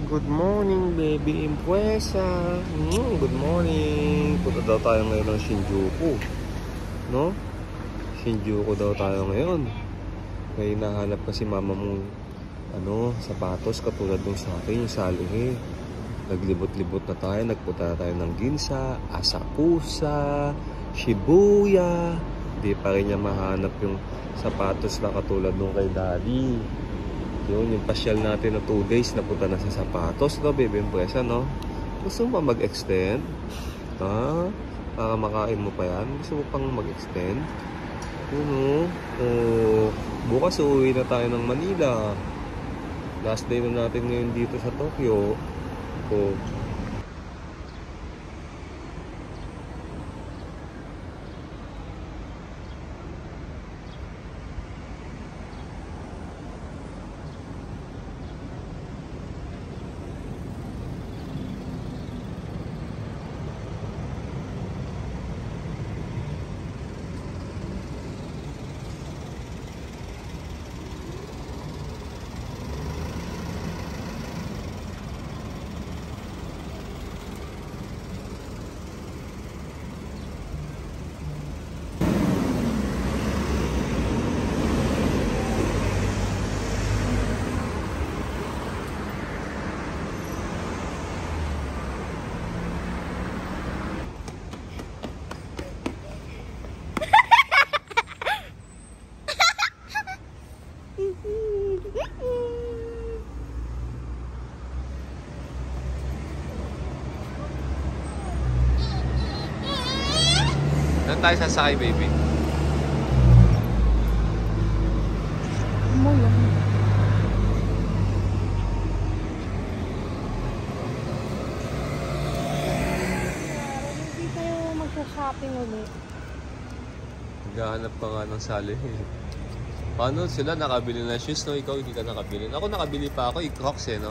Good morning, baby Impuesa. Good morning. Punta daw tayo ngayon ng Shinjuku. No? Shinjuku daw tayo ngayon. May nahanap kasi mama mong sapatos katulad ng sa akin, yung salihe. Naglibot-libot na tayo. Nagpunta na tayo ng Ginza, Asakusa, Shibuya. Hindi pa rin niya mahanap yung sapatos na katulad nung kay daddy. Yun, yung pasyal natin na 2 days napunta na sa sapatos, no, baby Impuesa, no? Gusto mo pa mag-extend? Ha? Para makain mo pa yan? Gusto mo pang mag-extend? Bukas uuwi na tayo ng Manila. Last day na natin ngayon dito sa Tokyo. Saan tayo sasakay, baby? Mo yun. Hindi tayo magsa-shopping ulit. Naghahanap pa nga ng sali. Paano sila nakabili ng shoes, no? Ikaw hindi ka nakabili. Ako nakabili pa ako, Crocs no?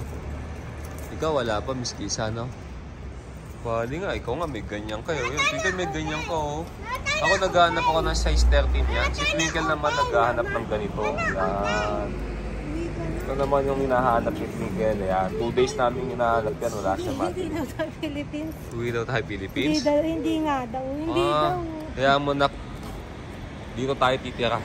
Ikaw wala pa, miskisa, no? Pwede nga, ikaw nga may ganyan kayo. Yung Twinkle may ganyan ka, oh. Ako naghahanap ako ng size 13 yan. Si Twinkle naman naghahanap ng ganito. Yan. Ito naman yung hinahanap ni Twinkle. Yan. 2 days namin hinahanap yan. Wala siya mati. Hindi daw tayo Philippines. Uwi daw tayo Philippines? Hindi nga daw. Hindi daw. Kaya mo na, dito tayo titira.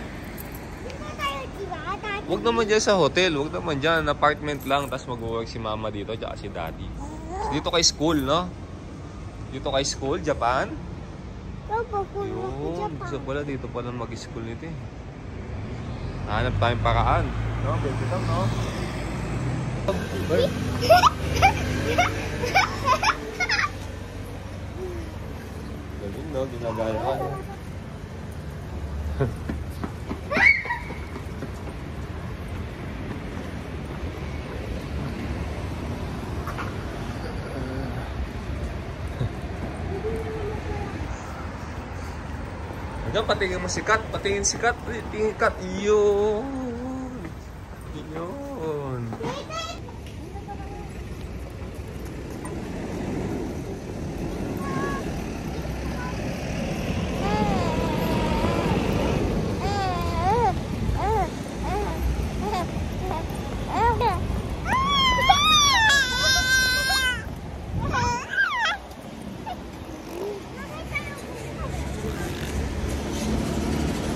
Huwag naman dyan sa hotel. Huwag naman dyan. Apartment lang. Tapos mag-work si mama dito. Tsaka si daddy. Dito kay school, no? Dito kay school, Japan? Yun. Gusto pala dito pala mag-school nito eh. Hanap tayong paraan. No? Bente lang, no? Galing, no? Ginagaya ka, no? Hanggang patingin mo si Kat, patingin si Kat, patingin Kat, yun. Yun.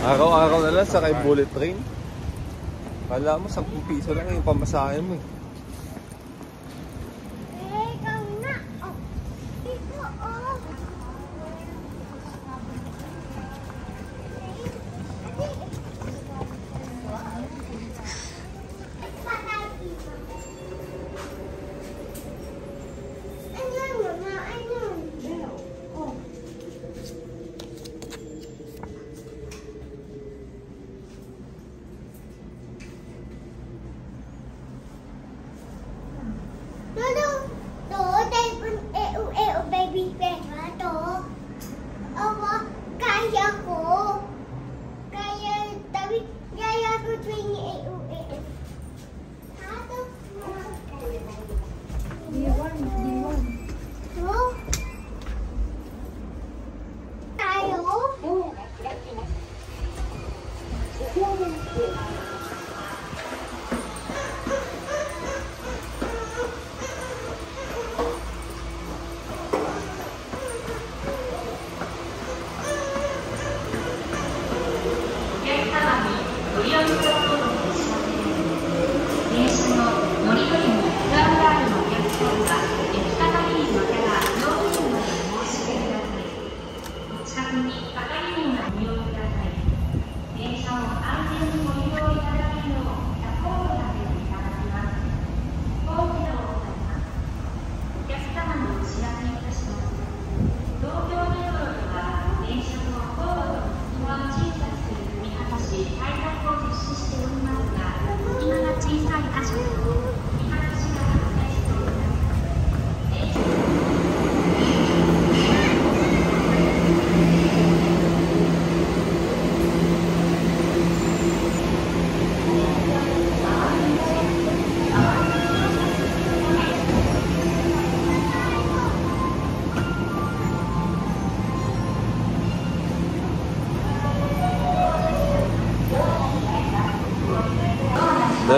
Araw-araw na lang sa kay bullet train. Kala mo 10 piso lang yung pamasahe mo eh.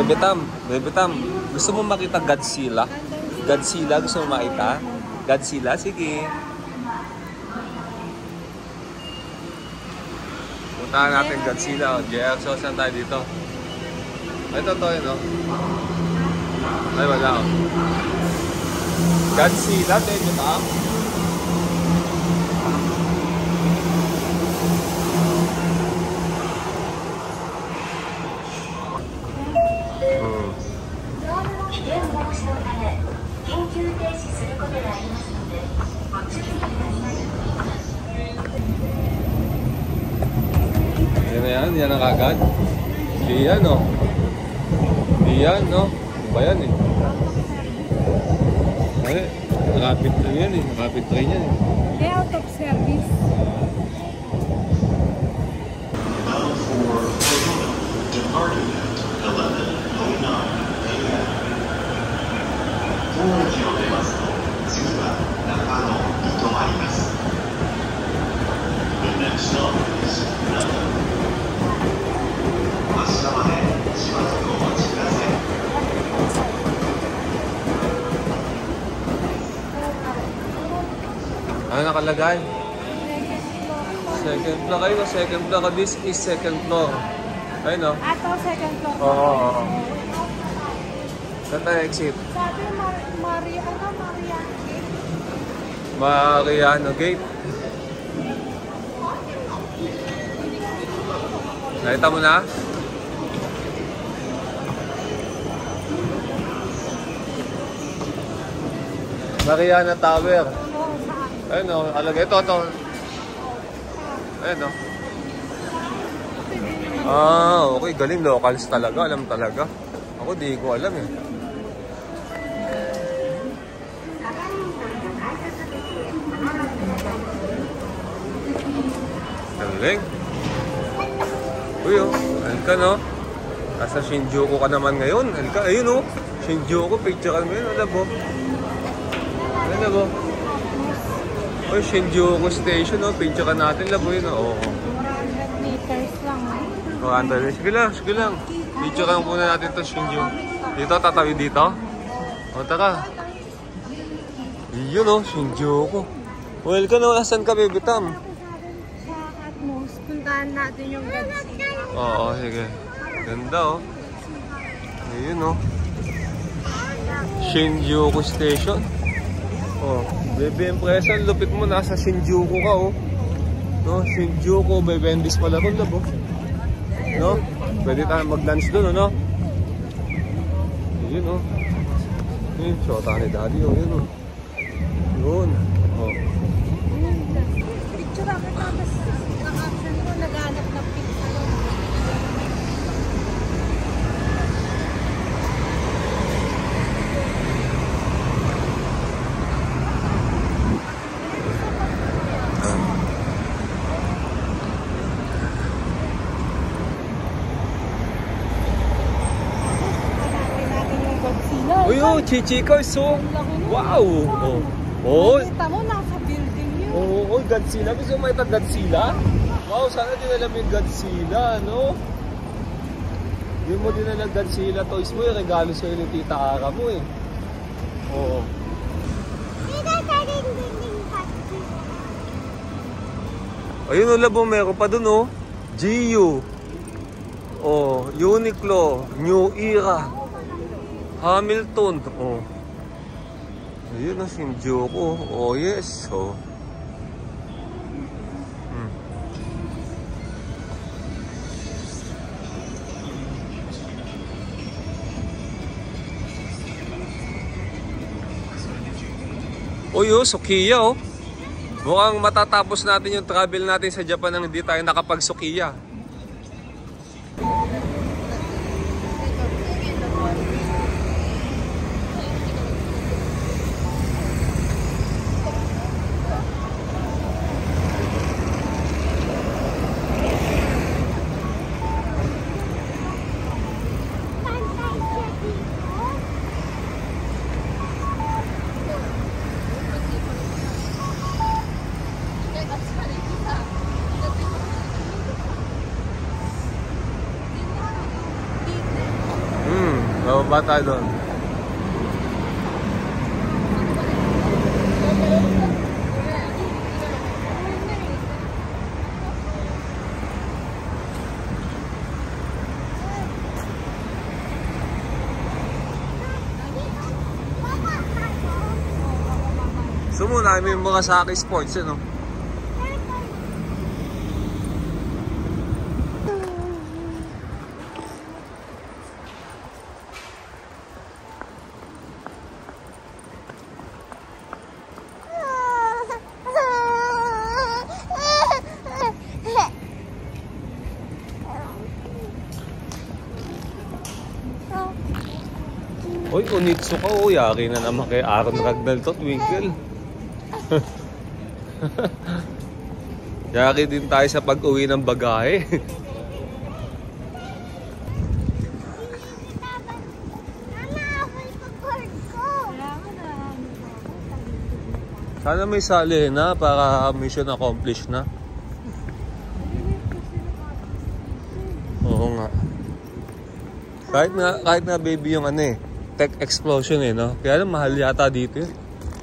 Bebe Tam, gusto mo makita Godzilla? Godzilla, gusto mo makita? Godzilla, sige. Puntahan natin Godzilla. JR, so saan tayo dito? Ito to, yun, no? Ay, wala, oh. Godzilla, Bebe Tam. Yan ang kagad. Diyan, no? Diyan, no? Ano ba yan, eh? Ay, nakapit rin yan, eh. Nakapit rin yan, eh. Out of service. Ano nakalagay? Second floor kayo, second floor. This is second floor. Ayun, no? Ato, second floor. Oo. Saan tayo exit? Sabi, Mariano Gate. Mariano Gate. Nakita mo na? Mariana Tower. Ayun, no? Alagay ito. Ayun, no? Okay. Galing. Locals talaga. Alam talaga. Ako di ko alam, eh. Galing. Uy, oh. Ayun ka, no? Nasa Shinjuku ka naman ngayon. Ayun ka. Ayun, oh. Shinjuku. Picture ka ngayon. Alam mo? Alam mo? Oh, Shinjuku Station, no? Picture ka natin. Labo yun, oh. 400 meters lang, eh. 400. Sige lang. Picture ka muna natin to Shinjuku. Dito, tatawid dito. O, taka. Yun, oh. Shinjuku. Welcome, no? Asan ka, Bebe Tam? Sa Atmos, puntahan natin yung Godzilla. Oo, sige. Ganda, oh. Ayun, oh. Shinjuku Station. Oh, Bebe Empresa, lupit mo, nasa Shinjuku ka, oh. No, Shinjuku, Bebe Endis pala ron, labo. No? Pwede tayo mag-lunch doon, no? Yun, oh. Yun, shota ni Daddy, oh. Yun, oh. Yun. Oh. Picture ako tapos nakapsan ko, naghanap ng pizza. Uy, oh, Chichikers, oh. Wow. Oh. Oh. Kita mo, nasa building yun. Oh, Godzilla. Gusto mo makita Godzilla? Wow, sana dinala mo yung Godzilla, no? Hindi mo dinala Godzilla toys mo, yung regalo sa'yo ng tita Kara mo, eh. Oo. Ayun, oh, labo, meron pa dun, oh. GU. Oh, Uniqlo. New Era. Hamilton. Oh. Ayun na, Shinjuku. Oh, yes. Oh. Uy, oh, Sukiya, oh. Mukhang matatapos natin yung travel natin sa Japan nang hindi tayo nakapag-Sukiya. Baba tayo doon. Sumuna namin yung mga Saki Sports, no? Uy, Onitsu ka, oh. Yari na naman kay Aaron Ragnall to, Twinkle. Yari din tayo sa pag-uwi ng bagahe. Sana may sali na para mission accomplished na. Oo nga. Kahit na baby yung ano eh, tech explosion eh, no? Kaya lang mahal yata dito yun.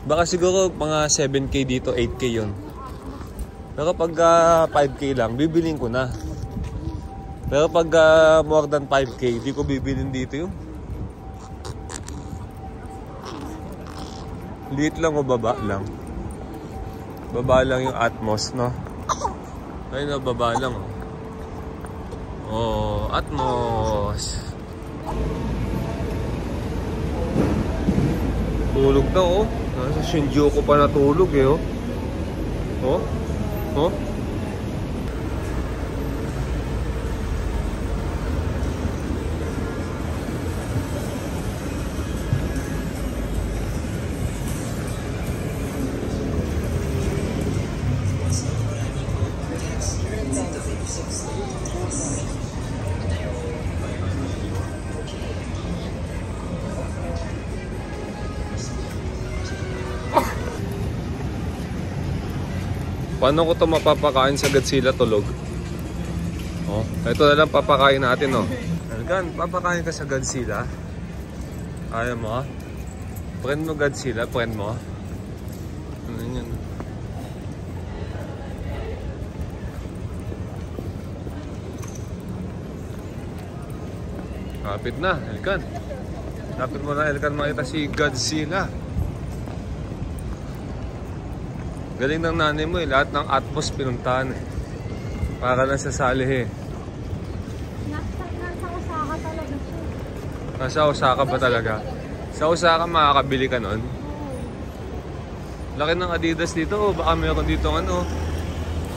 Baka siguro mga 7K dito, 8K yun. Pero pag 5K lang, bibilin ko na. Pero pag more than 5K, di ko bibilin dito yun. Liit lang o baba lang. Baba lang yung Atmos, no? Ayun na, baba lang. Oh, Atmos. Tulog na, oh. Nasa Shinjuku pa natulog, eh, oh. Oh? Oh? Paano ko ito mapapakain sa Godzilla tulog? Oh, ito na lang papakain natin, oh. Elkan, papakain ka sa Godzilla. Ayaw mo, ha? Friend mo Godzilla, friend mo. Ano yun? Kapit na, Elkan. Kapit mo na, Elkan, makita si Godzilla. Galing ng nanay mo eh, lahat ng Atmos pinuntahan eh. Para lang sa sali eh. Nasa Osaka talaga siya. Nasa Osaka ba talaga? Sa Osaka makakabili ka nun? Laki ng Adidas dito, oh. Baka meron dito ano,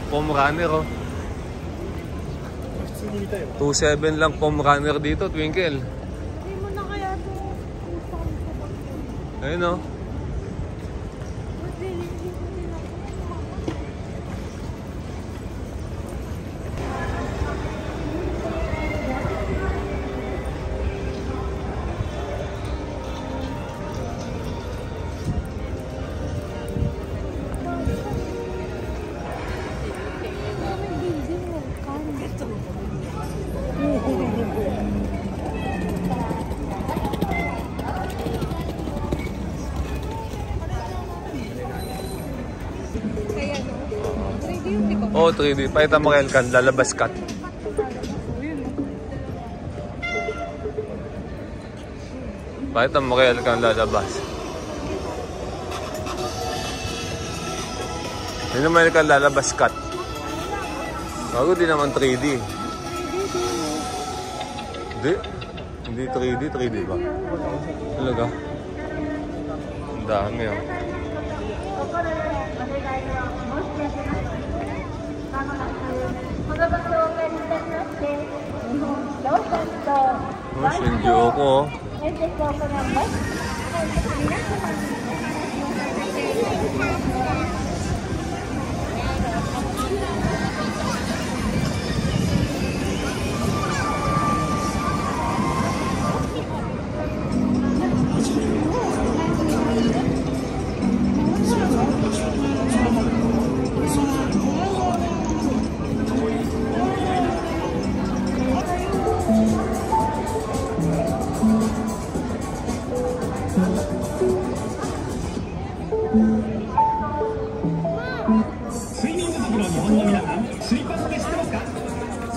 foam runner, oh. 2.7 lang foam runner dito, Twinkle. Hindi mo na kaya ito. Ayun, oh. Oh, 3D. Pakita mo kay Elkan, lalabas cut. Pakita mo kay Elkan, lalabas. Hindi naman Elkan, lalabas cut. Bago di naman 3D. Hindi. Hindi 3D, 3D ba? Talaga? Ang dami, oh. Oh, Shinjuku, oh. 睡眠不足の日本の皆さん、スリッパって知ってますか？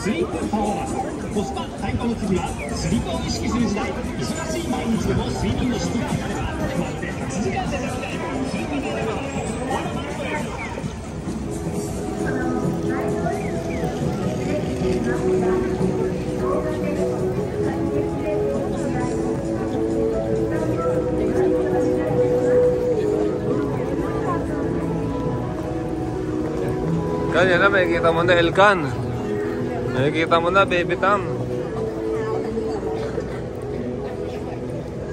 スリープパフォーマンス、コスパ最高の次はスリッパを意識する時代。忙しい毎日でも睡眠の質が上がれば、まるで8時間寝たみたい。睡眠ではGanyan na, makikita mo na Elkan. Nakikita mo na, Baby Tam.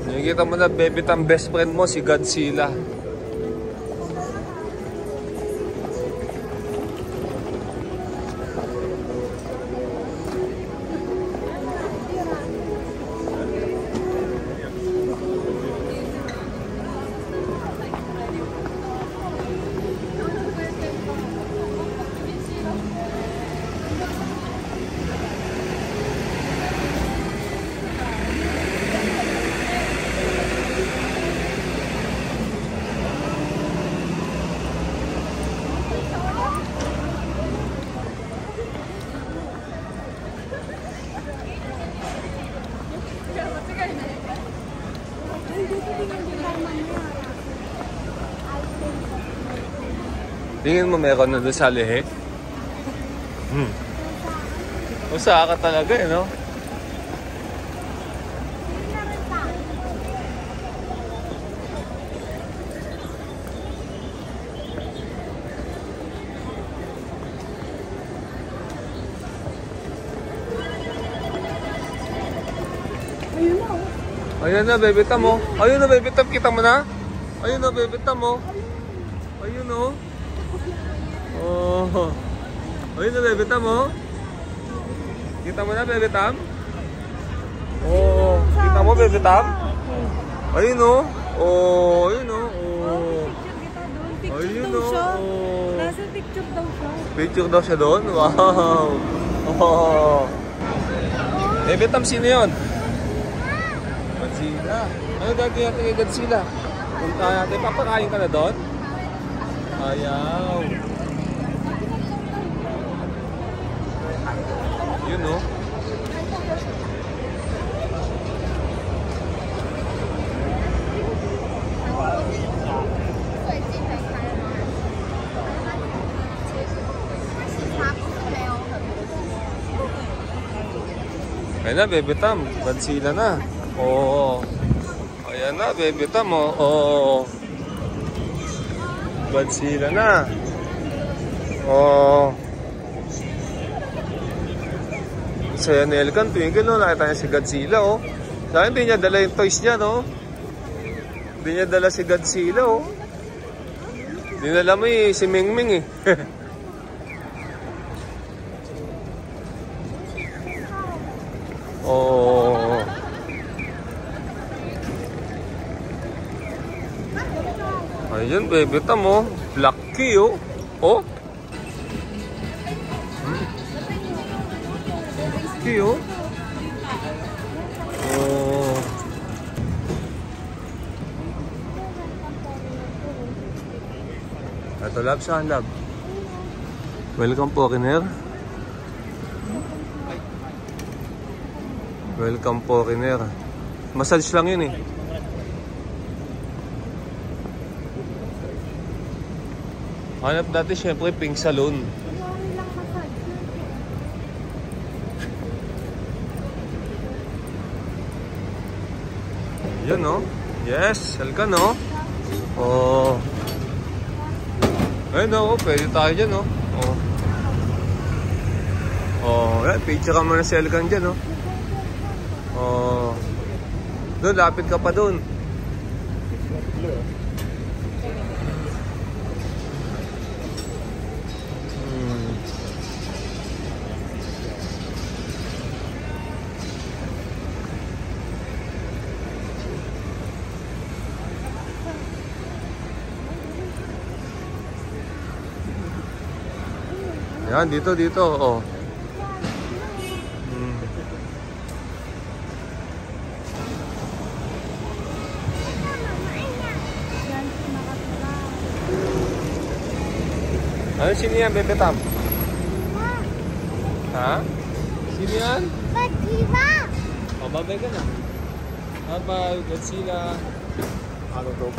Nakikita mo na, Baby Tam, best friend mo, si Godzilla. Tingin mo meron na doon sa lihe? Usa ka talaga eh, no? Ayun na, Baby Tam, oh. Ayun na, Baby Tam, kita mo na? Ayun na, Baby Tam, oh. Ayun, oh. Oh. Ayun na, Baby Tam, oh. Kita mo na, Baby Tam? Oh. Kita mo, Baby Tam? Ayun, oh. Oh, ayun, oh. Oh. Ayun, oh. Nasa picture daw siya. Picture daw siya doon? Wow. Oh. Baby Tam, sino yun? Godzilla. Ano gagawin natin kay Godzilla? Punta natin. Papakain ka na doon? Ayaw. Yun, no? Ayan na, Baby Tam. Godzilla na. Oo. Ayan na, Baby Tam. Oo. Godzilla na. Oo. Saya ni Elkan, twinkle, no? Nakita niya si Godzilla, oh. Sa akin, hindi niya dala yung toys niya, no? Hindi niya dala si Godzilla, oh. Dinala mo si Mingming, eh. Oh. Ayun, Baby Tam, oh. Lucky, oh. Oh. Lucky, oh. Oh. Ito, love, saan, love? Welcome po, Kiner. Welcome po, Kiner. Massage lang yun, eh. Hanap dati syempre Pink Salon. Yun, no? Yes, Elkan, no? Oh. Ayun, no? Pwede tayo dyan, no? Oh. Oh, picture ka muna si Elkan dyan, no? Oh. Doon, lapit ka pa doon. Yan, dito, oh. Ano sino yan, Bebe Tam? Ha? Sino yan? Godzilla! O, babay ka na. Bye-bye, Godzilla. Ano to?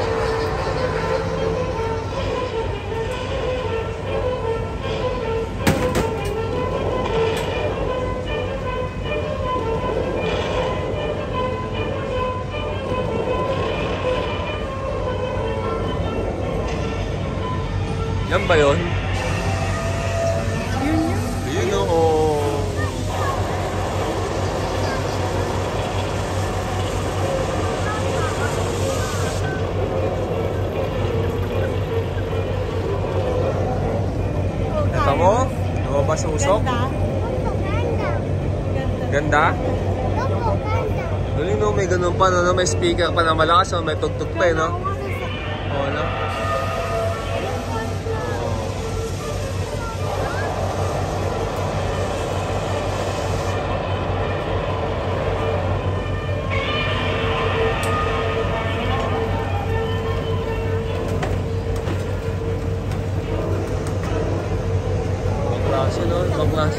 Yan ba yun? Yun o. Ito mo? Lumabas sa usok? Ganda? Galing no, may ganun pa, no? May speaker pa na malakas, no? May tugtog pa, no? Oo, no? Ibang klase.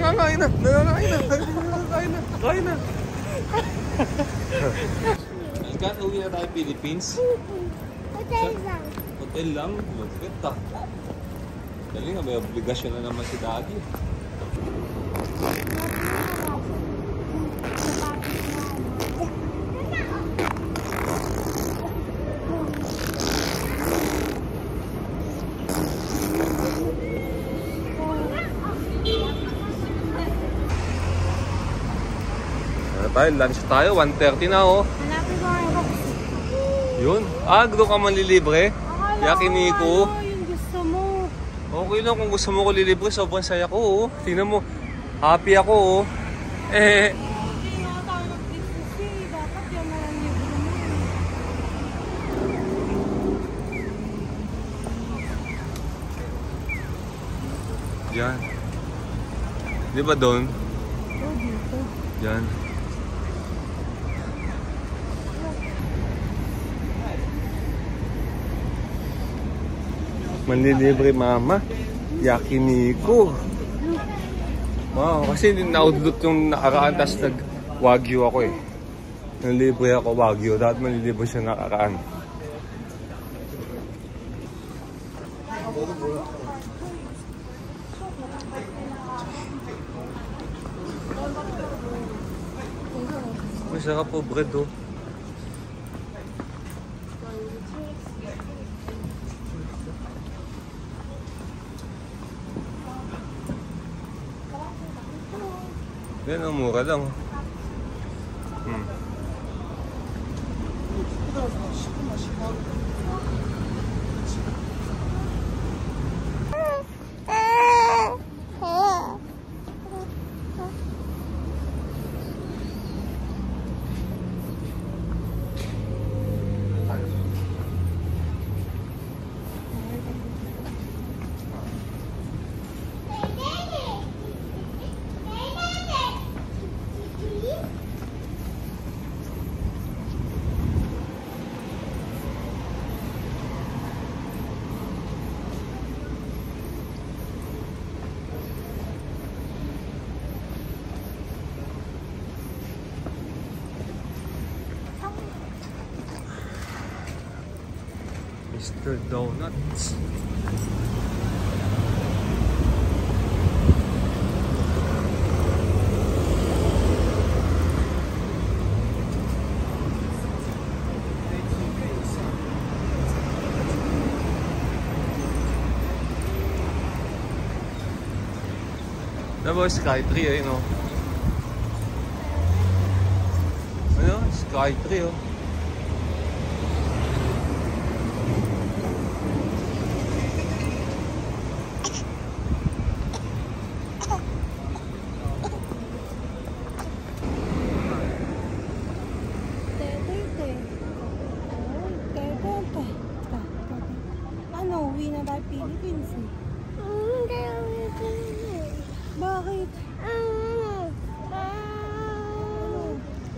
Nakakain na! Kain na! Ikan, uwi na tayo Philippines. Hotel lang. Hotel lang? Lupit ah. Dali nga, may obligasyon na naman si Daddy. Lunch tayo, 1:30 na oh. Hanapin ko ang box. Yun. Doon ka manlilibre? Yakiniku. Yung gusto mo. Okay lang kung gusto mo ko lilibre, sobrang saya ko oh. Tingnan mo, happy ako oh. Hindi nga tayo nag-business eh. Dapat yan na lang libre mo. Diyan. Di ba doon? Oh, dito. Diyan. Manlilibre mama. Yakiniku. Wow, kasi naudlot yung nakaraan, tas nag-wagyu ako eh. Nanlibre ako wagyu, dapat manlilibre siya nakaraan. Masarap po bread oh. Yan ang mura lang. Mr. Donuts. Diba Skytree eh, no? Ano? Skytree oh. Ano, uwi na tayo Philippines eh. Bakit?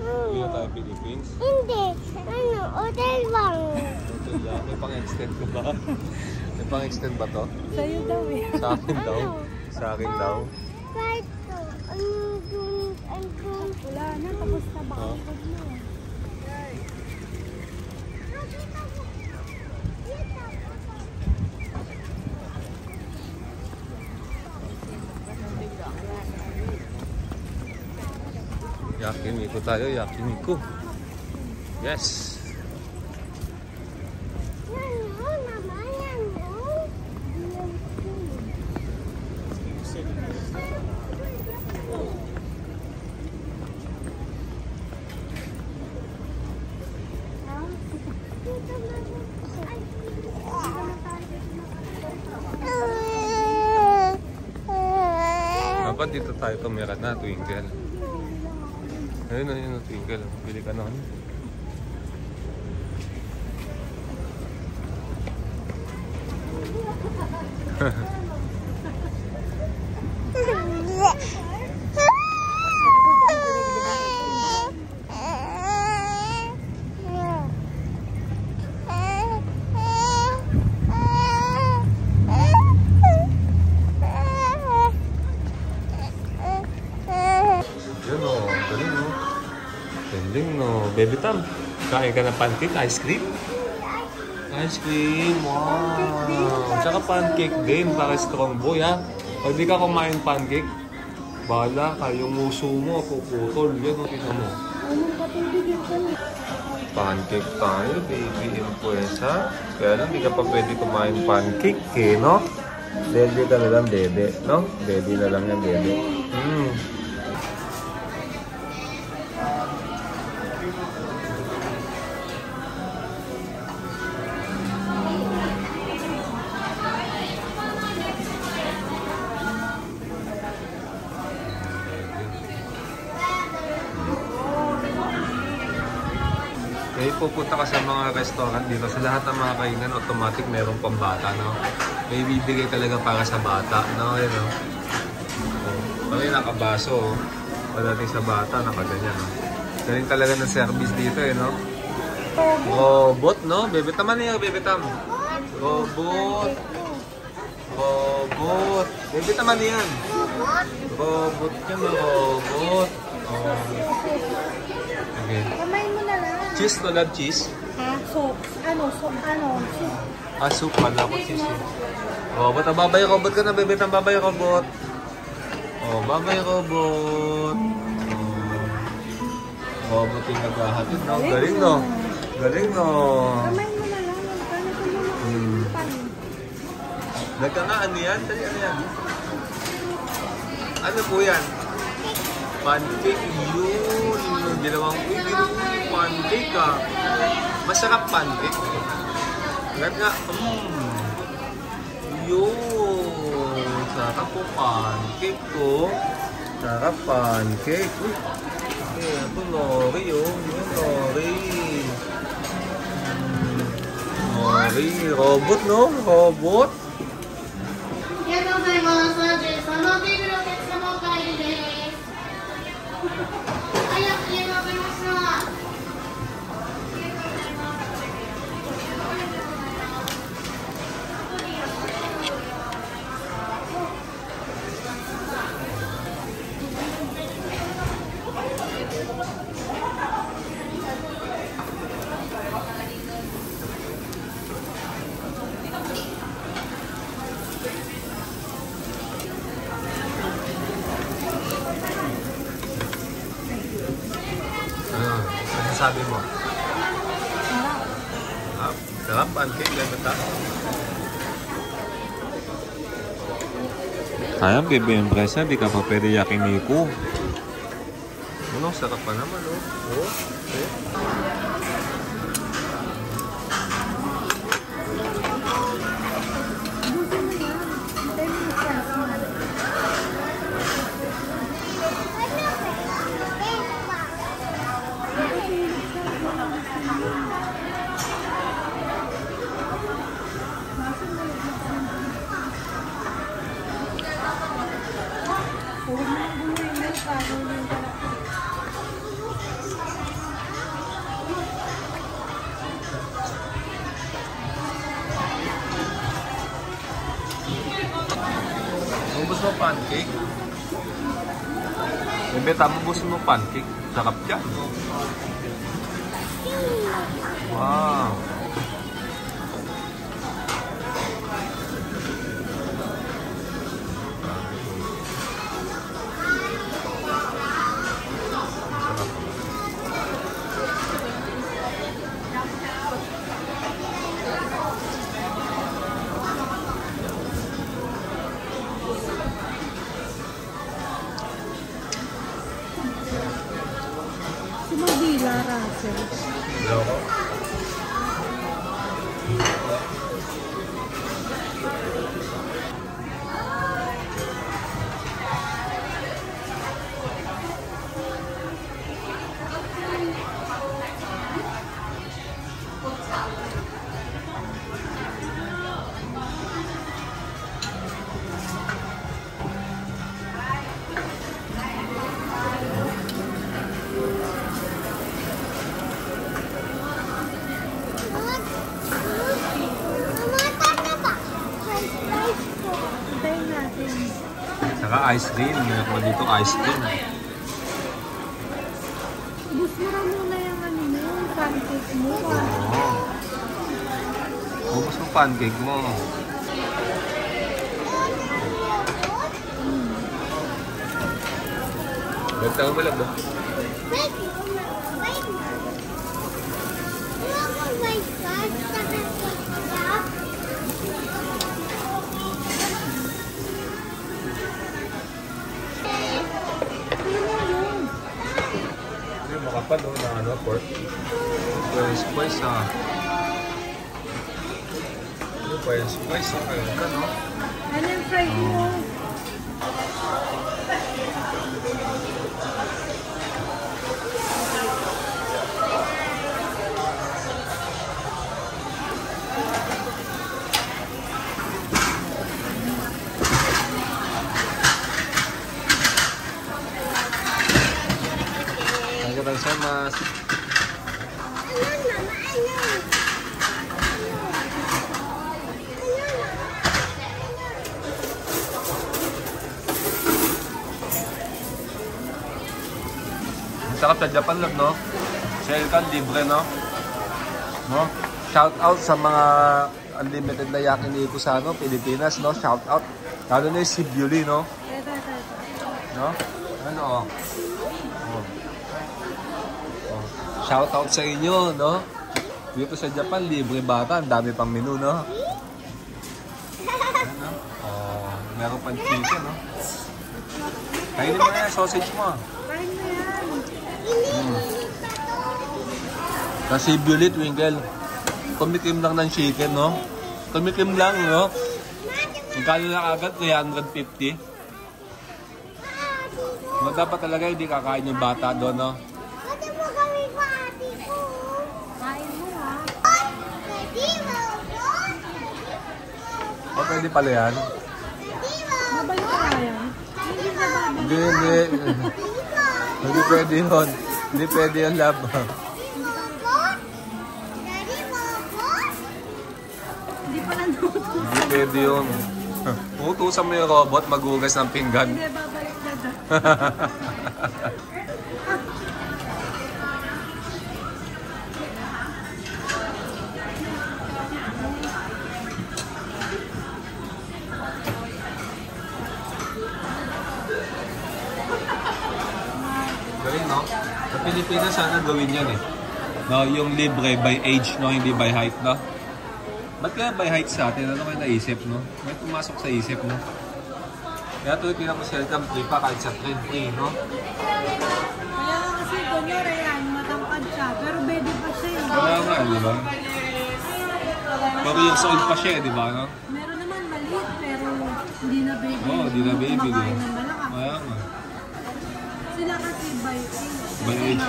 Uwi na tayo Philippines? Hindi. Ano? Hotel bang? Hotel yan. May pang-extend ka ba? May pang-extend ba to? Sa'yo daw eh. Sa akin daw. Sa akin daw. Kahit to. Ano? Wala na, tapos na ba? Oh. Yakiniku tayo, yakiniku. Yes. Ano naman yan, no? Dapat dito tayo tumira na, Twinkle. Ayun na yun, Twinkle. Bili ka na. Yun o, galing o. Galing no. Baby Tam, kain ka ng pancake, ice cream? Ice cream, wow. Tsaka pancake din para strong boy ha. Pag di ka kumain pancake, bahala ka, yung uso mo, puputol. Yan o, tingnan mo. Pancake tayo, baby Impuesa. Kaya lang, di ka pa pwede kumain pancake eh, no? Dede ka na lang, dede, no? Dede na lang yan, dede. Eh, pupunta ka sa mga restaurant dito, sa lahat ng mga kainan, automatic merong pambata, no? May bibigay talaga para sa bata, no? Yun, no? Pag nakabaso, pagdating sa bata, nakaganyan, no? Galing talaga ng service dito, eh, no? Robot, no? Bebe Tam, ano yung Bebe Tam? Robot. Robot. Bebe Tam, ano yan? Robot yan, robot. Oh. Okay. Kamay mo na lang. Cheese, no love cheese? Ha? Soup. Soup. Ah, soup pala ko cheese. Robot, babay robot ka na, Bebe Tam, babay robot. Oh, babay robot. Oh. Robot yung naghahatid, no? Galing, no? Galing, no? Kamay mo na lang. Nagkanga, ano yan? Dali, ano yan? Ano po yan? Pancake yun. Ginawang pancake ah. Masarap pancake. Agad nga. Yun. Sarap po pancake ko. Sarap pancake. Uy. Ito nori yun. Yun nori. Nori. Robot no? Robot. Ano sabi mo? Sarap. Sarap, pancake, ganda. Ayan, Bebe Impresa, di ka pa pwede yakiniku. Ano, sarap pa naman, oh. Oh, okay. gusto mo pancake? Bebe, tama gusto mo pancake? Sarap yan. Wow. Sumagila, Russell. Loko. Hintayin natin. Saka ice cream. Meron ko dito ice cream. Ubus mo na muna yung ano mo, yung pancake mo. Oo. Ubus mo pancake mo. Bagtang mo lang ba? Wait. Wait. Oh my God. Stop. Hindi, makapal o na ano, pork. Spice ah. Spice ah. Kaya ka no? Ano yung fry mo? Gozaimasu. Sarap sa Japan lang, no? Sale kan, libre, no? No? Shout out sa mga unlimited na yakiniku sa ano, Pilipinas, no? Shout out. Lalo na yung si Beauty, no? No? Ano, oh? Oh. Oh. Shout out sa inyo, no? Dito sa Japan, libre bata. Ang dami pang menu, no? Ano? Oh, meron pang chicken, no? Kainin mo na yung sausage mo. Kain mo yan. Kasi Beauty Twinkle, tumikim lang ng chicken, no? Tumikim lang, no? Magkano na agad? 350. No, dapat talaga hindi kakain yung bata doon, no? Pwede mo kami pa ate ko. Kain mo ha. Pwede mo. O, pwede pala yan. Mabalik ka yan. Hindi na babalik. Hindi, hindi. Hindi pwede yun. Hindi pwede yun, lab. Hindi pa nandun. Hindi pwede yun. Utusan mo yung robot, maghugas ng pinggan. Hindi, babalik na doon. Galing, no? Sa Pilipinas, sana gawin yan eh. No, yung libre by age, no? Hindi by height, no? Ba't kaya by height sa atin? Ano kayo naisip, no? May pumasok sa isip, no? Kaya tuloy pinag-welcome free pa kahit sa trend free, no? Kaya kasi kunyari yan, matangkad siya. Pero baby pa siya eh. Kaya nga, di ba? Pero yung soul pa siya, di ba, no? Meron naman maliit pero hindi na baby. Oo, hindi na baby, di ba? Kumakain ng malaki. Kaya nga. Sila kasi by age. By age.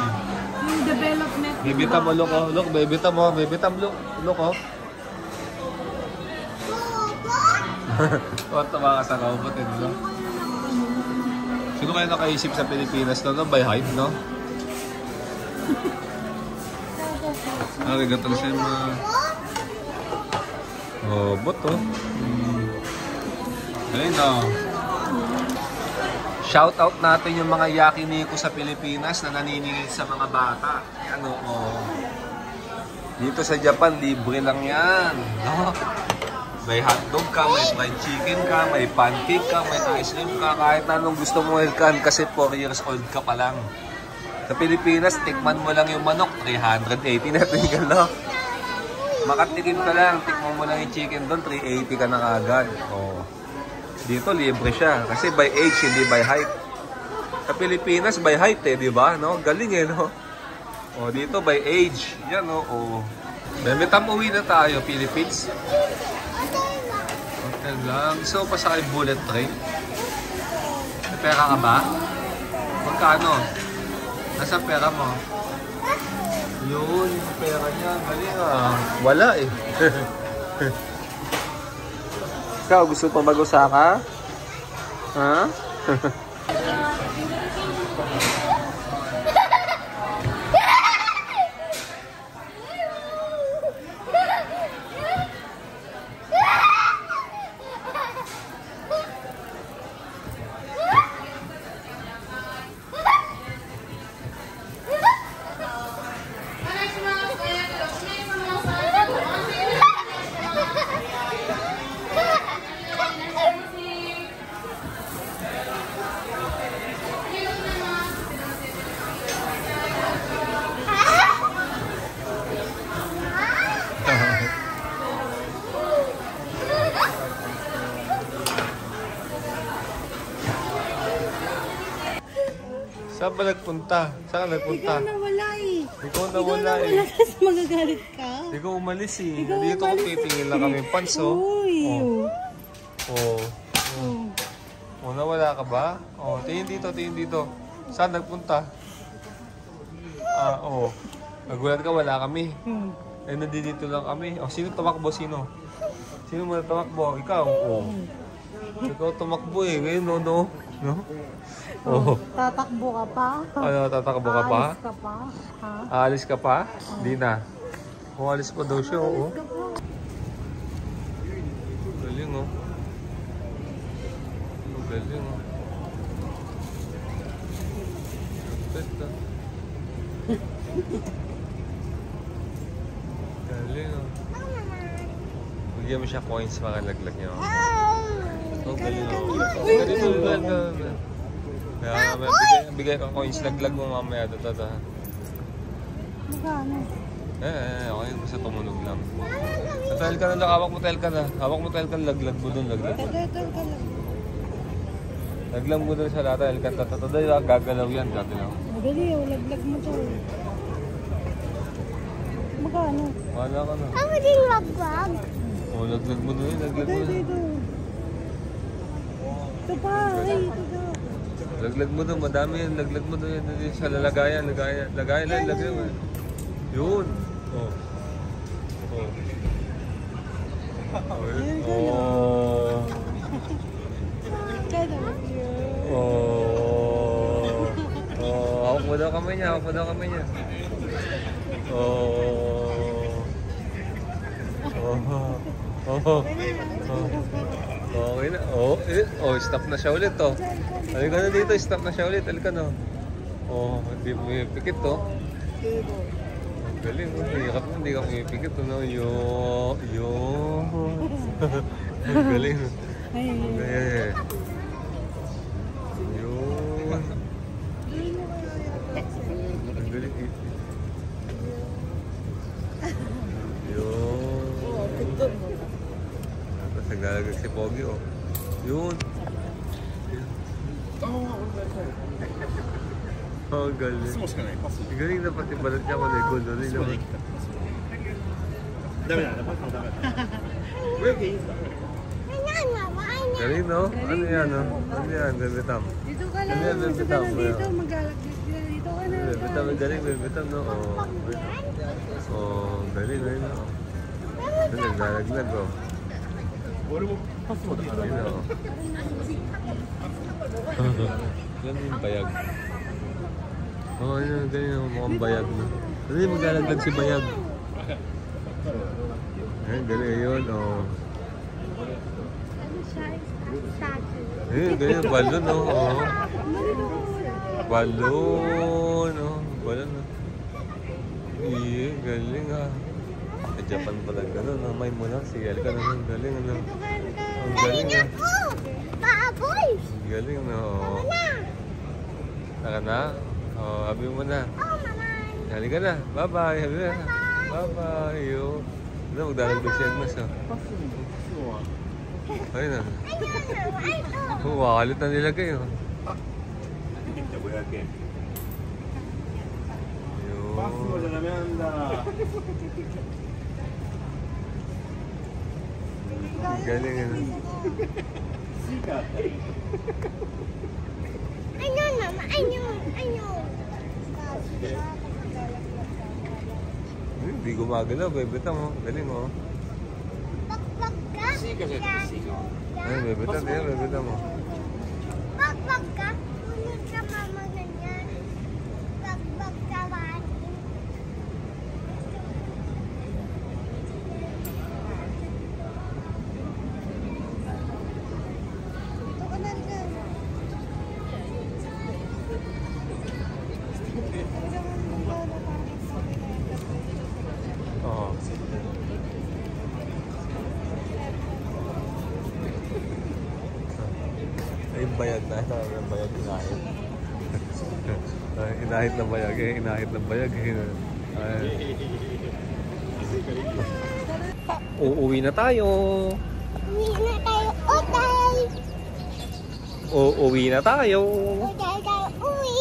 Yung development. Baby tam, look, oh. Look, baby tam, oh. Baby tam, look. Look, oh. O, tama ka sa robot, eh, no? Sino kaya nakaisip sa Pilipinas, no? By height, no? Arigato gozaimasu. Robot, oh. Ayun, no? Shoutout natin yung mga yakiniko sa Pilipinas na naniningil sa mga bata. Ano, oh. Dito sa Japan, libre lang yan. No? May hotdog ka, may fried chicken ka, may pancake ka, may ice cream ka, kahit anong gusto mo welcome kasi 4 years old ka pa lang. Sa Pilipinas, tikman mo lang yung manok, 380 na tinggal, no? Makatikim ka lang, tikman mo lang yung chicken doon, 380 ka na agad. Oh. Dito, libre siya. Kasi by age, hindi by height. Sa Pilipinas, by height eh, di ba? No? Galing eh, no? O, dito, by age. Yan, no? O. Bemitam, uwi na tayo, Philippines. Hotel lang. So, pasakay bullet train. May pera ka ba? Magkano? Nasaan pera mo? Yun, yung pera niya. Galing ah. Wala eh. Ikaw, gusto pa mag-Osaka? Ha? Saan ba nagpunta? Saan nagpunta? Ikaw nawala eh. Ikaw nawala eh. Ikaw nawala kasi magagalit ka. Ikaw umalis eh. Ikaw Dito ko umalis. titingin lang kami pants oh. Uy. Oh. Oh, nawala ka ba? Oh, tingin dito. Saan nagpunta? Ah, oh. Nagulat ka, wala kami. Eh, nandito lang kami. Oh, sino tumakbo? Sino? Sino mo tumakbo? Ikaw? Oh. Ikaw tumakbo eh. Ngayon, no? Oh. Tatakbo ka pa? Ano, tatakbo ka pa? Aalis ka pa? Ha? Aalis ka pa? Di na. Kung alis pa daw siya, oo. Aalis ka pa? Galing, oh. Galing, oh. Ganda. Galing, oh. Bigyan mo siya coins para laglag niya, oh. Oh, galing, oh. Ganito, ganda. Kaya, bigay ka coins, laglag mo mamaya. Magkano? Okay, basta tumunog lang. Hotel ka na lang, hawak mo hotel ka na. Hawak mo hotel ka, laglag mo dun, laglag mo. Laglag mo dun sa lata, el kanta. Tatoday, gagalaw yan, gagalaw. Madali, laglag mo to. Magkano? Wala ka na. Ako din magbag. Oh, laglag mo dun, laglag mo dun. Dito. Ito pa, ay, ito. Laglag mo dun, madami yan, laglag mo dun yan. Sa lalagayan, lagayan lang, lagay mo. Yun. Oh. Oh. Oh. Oh. Oh. Hawak mo daw kamay niya, hawak mo daw kamay niya. Oh. Oh. Oh. Okay na. Oh, oh, stop na siya ulit, oh. Halika na dito, stop na siya ulit. Halika na. Oh, hindi mo ipikit, oh. Galing, oh. Hirap mo, hindi ka pumipikit, oh. Yo. Galing. Okay. Yo. Ang galing, yo. Tapos naglalagag si Pogi, oh. Yun. Oh, galing. Galing na pati balat niya ko na gold. Galing, no? Ano yan, no? Ano yan, Bebetam? Dito ka lang, Ano yan, dito ka Bebetam? na dito, maglalaglag dito ka na. Bebetam, galing, Bebetam, no? Oh, galing, no? Ito, naglalaglag, oh. Ayun, oh. Yan yung bayag. Oh, yun, ganyan, mukhang bayag, no? Ano yung maglalaglag si bayag? Ayun, galing, yun, oh. Ano siya? Statue. Ayun, ganyan, balon, no? Oh. Balon, oh. Balon, oh. Iya, galing ah. Sa Japan pala gano'n, namay mo lang. Si Elka naman, galing ano. Ang galing ah. Baboy! Ang galing no. Saka na? Oh, habi mo na. Oh, mama! Galing ka na. Bye-bye. Habi na. Bye-bye. Yo. Ano, magdalagdag siya mas ah. Ayun na. Oh, wakalit na nilagay oh. Galing ano. Ayun, mama! Ayun! Ayun! Hindi gumagalaw. Bebeta mo. Galing mo. Bakbak ka? Ay, bebeta. Bebeta mo. Bakbak ka? Unod ka, mama, ganyan. Bakbak ka, mami. Ito ka na rin. Oo. Ay, bayag na. Ang bayag inahit. Inahit ng bayag eh. Inahit ng bayag eh. Ay. Uuwi na tayo. Uwi na tayo, Otay! Uuwi na tayo. Otay tayo, uwi!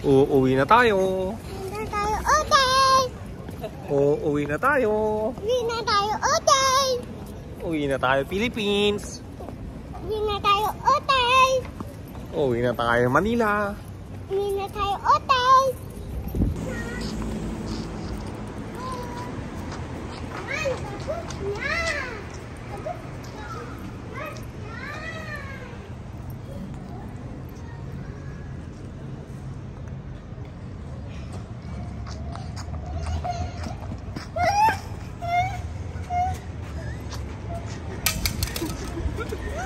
Uuwi na tayo. Uwi na tayo, Otay! Uuwi na tayo. Uwi na tayo, Otay! Uwi na tayo, Philippines. Uwi na tayo, Otay! Uwi na tayo, Manila. Uwi na tayo, Otay! Ay, tapos na!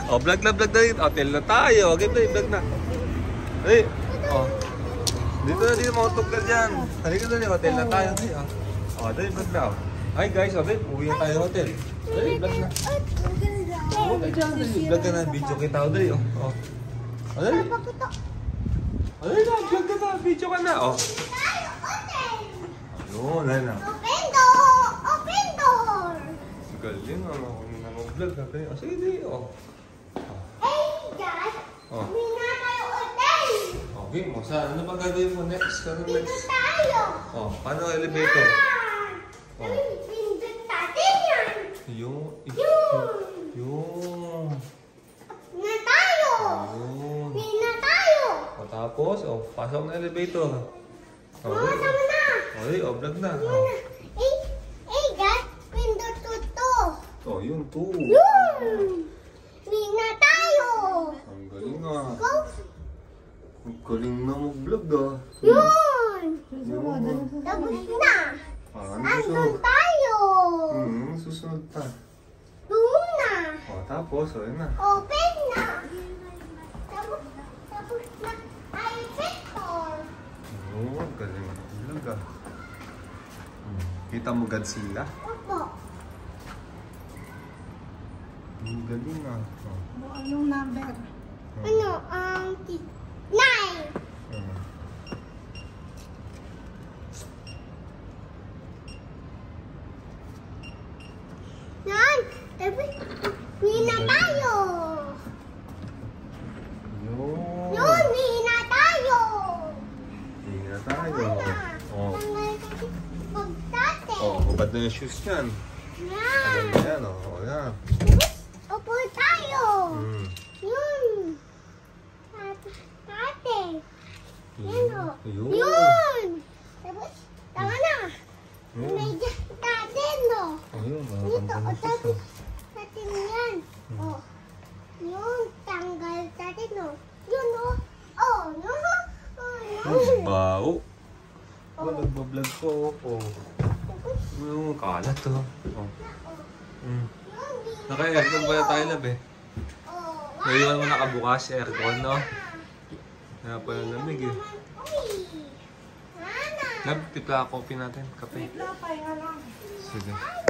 Oh, vlog na rin. Hotel na tayo. Okay, vlog na. Ay, oh. Dito mautok ka dyan. Halika dali, hotel na tayo. Oh, dali, vlog na. Hi guys, okay, uwi na tayo hotel. Dali, vlog na. Oh, dali, vlog ka na. Video kita ako dali. Oh. Oh, dali. Oh, dali na, vlog ka na. Video ka na. Oh. Ayun, dali na. Open door! Open door! Galing, ano. Vlog na tayo. Oh, sige, dali. Oh. Hey, Dad! Oh. Uwi na tayo, Otay! Okay, mo saan? Ano ba gagawin mo next? Ano Dito next? tayo! Oh, paano ang elevator? Yan! Pindot natin yan! Yung... Yun! Na tayo! Yun. Uwi na tayo! O tapos, pasok na elevator. Mama, sama na! Okay, vlog na. Hey, Dad! Pindot to! Oh, yun, 2. Yun! Uwi na tayo! Ang galing ah. Go! Ang galing na mag-vlog ah. Yun! Yun. Tapos na! Ano Andun susunod? tayo! Susunod pa. Doon na! O tapos, ayun na. Open na! Tapos na elevator! Oo, galing na mag-vlog ah. Kita mo Godzilla? Opo! Ang galing ah. Anong number? Ano? 9! Yan! Tapos, uwi na tayo! Yun. Yun! Uwi na tayo! Hindi na tayo. Oh. Pagdate! Hubad na yung shoes niyan. Yan! Ayan yan, oh. Ayan. Upo tayo! Mm. Yun! Tate! Yan o! Yun. Yun! Tapos, tama na! Yun. May tate no! Ayun, Dito, o nakakanda na shoes tapos ah. natin yan. O. Yun, tanggal natin no. Yun o. Oh, yun o. Oh, yun. Bao. Oh, nagbablog ko. Oh. Tapos, Yung kalat to. Oh. na o. Mm. Yun, di na Naka-aircon ba tayo lab eh? Oh, Naiwan mo nakabukas aircon, no? Kaya pala lamig eh. Uy. Nana. Nagtipla coffee natin, kape. Wait lang, pahinga lang. Sige.